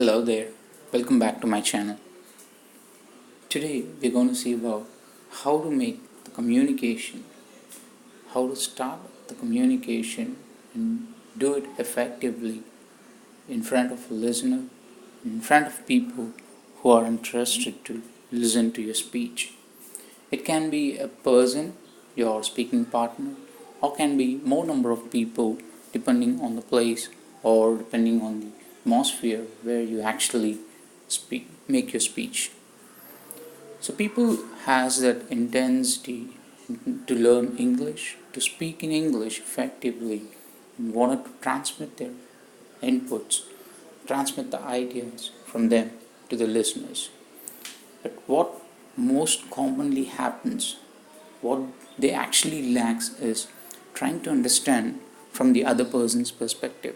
Hello there, welcome back to my channel. Today we're going to see about how to make the communication, how to start the communication and do it effectively in front of a listener, in front of people who are interested to listen to your speech. It can be a person, your speaking partner, or can be more number of people depending on the place or depending on the atmosphere where you actually make your speech. So people has that intensity to learn English, to speak in English effectively, and wanted to transmit their inputs, transmit the ideas from them to the listeners. But what most commonly happens, what they actually lacks is trying to understand from the other person's perspective.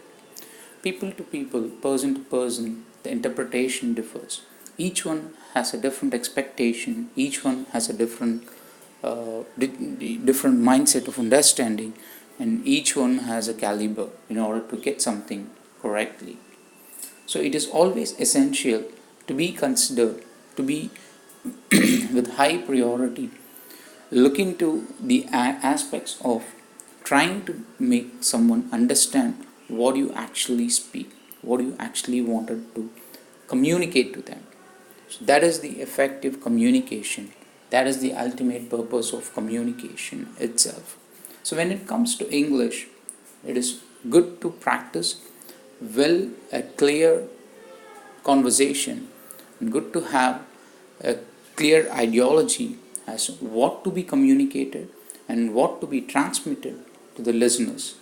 People to people, person to person, the interpretation differs. Each one has a different expectation, each one has a different mindset of understanding, and each one has a caliber in order to get something correctly. So it is always essential to be considered, to be with high priority, look into the aspects of trying to make someone understand what you actually speak, what you actually wanted to communicate to them. So that is the effective communication. That is the ultimate purpose of communication itself. So when it comes to English, it is good to practice well a clear conversation and good to have a clear ideology as what to be communicated and what to be transmitted to the listeners.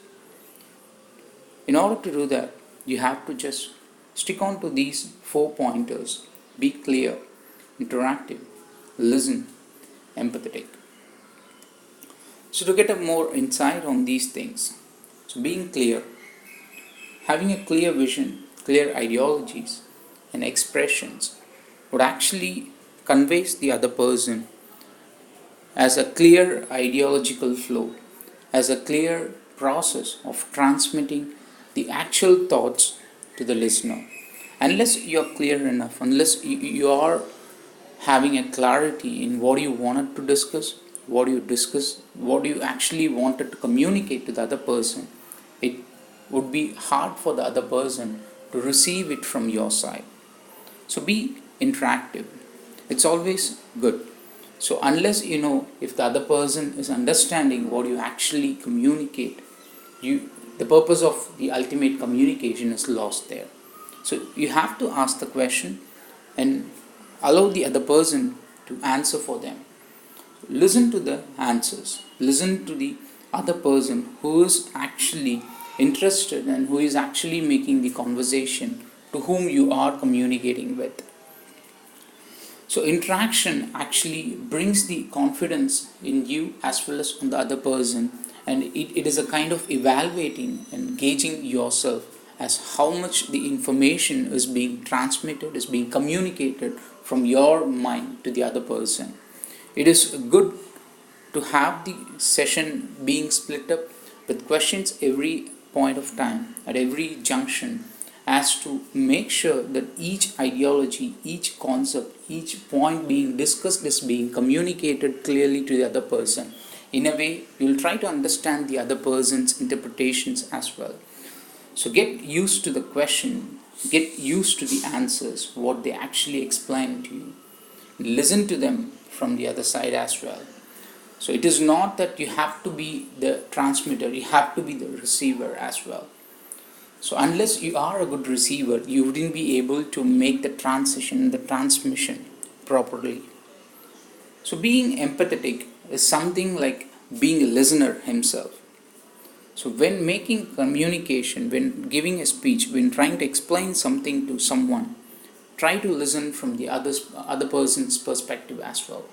In order to do that, you have to just stick on to these 4 pointers: be clear, interactive, listen, empathetic. So to get a more insight on these things, so being clear, having a clear vision, clear ideologies and expressions would actually conveys the other person as a clear ideological flow, as a clear process of transmitting the actual thoughts to the listener. Unless you're clear enough, unless you are having a clarity in what you wanted to discuss, what you actually wanted to communicate to the other person, it would be hard for the other person to receive it from your side. So be interactive. It's always good. So unless you know if the other person is understanding what you actually communicate, the purpose of the ultimate communication is lost there. So you have to ask the question and allow the other person to answer for them. Listen to the answers. Listen to the other person who is actually interested and who is actually making the conversation to whom you are communicating with. So interaction actually brings the confidence in you as well as on the other person, and it is a kind of evaluating and gauging yourself as how much the information is being transmitted, is being communicated from your mind to the other person. It is good to have the session being split up with questions every point of time, at every junction, as to make sure that each ideology, each concept, each point being discussed is being communicated clearly to the other person. In a way, you'll try to understand the other person's interpretations as well. So get used to the question, get used to the answers, what they actually explain to you. Listen to them from the other side as well. So it is not that you have to be the transmitter, you have to be the receiver as well. So unless you are a good receiver, you wouldn't be able to make the transition, the transmission properly. So being empathetic is something like being a listener himself. So when making communication, when giving a speech, when trying to explain something to someone, try to listen from the other person's perspective as well.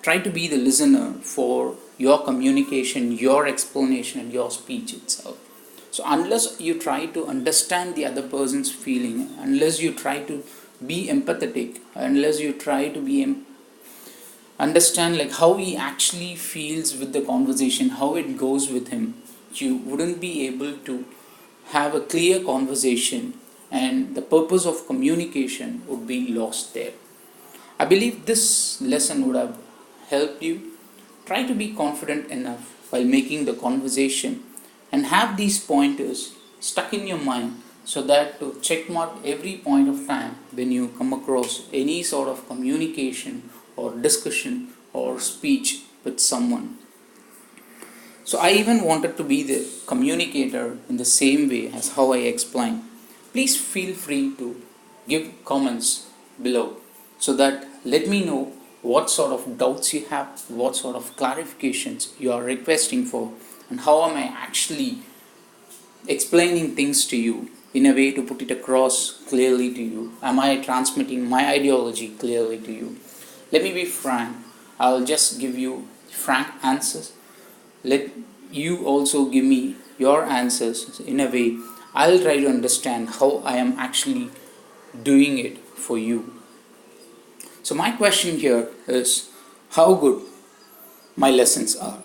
Try to be the listener for your communication, your explanation, and your speech itself. So unless you try to understand the other person's feeling, unless you try to be empathetic, unless you try to be understand like how he actually feels with the conversation, how it goes with him, you wouldn't be able to have a clear conversation and the purpose of communication would be lost there. I believe this lesson would have helped you. Try to be confident enough while making the conversation and have these pointers stuck in your mind so that to check mark every point of time when you come across any sort of communication or discussion or speech with someone. So I even wanted to be the communicator in the same way as how I explained. Please feel free to give comments below so that let me know what sort of doubts you have, what sort of clarifications you are requesting for, and how am I actually explaining things to you in a way to put it across clearly to you. Am I transmitting my ideology clearly to you? Let me be frank. I'll just give you frank answers. Let you also give me your answers in a way I'll try to understand how I am actually doing it for you. So my question here is how good my lessons are.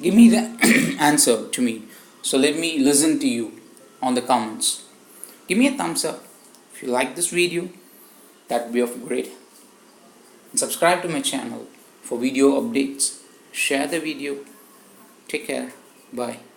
Give me the answer to me. So let me listen to you on the comments. Give me a thumbs up if you like this video. That would be of great. And subscribe to my channel for video updates. Share the video. Take care. Bye.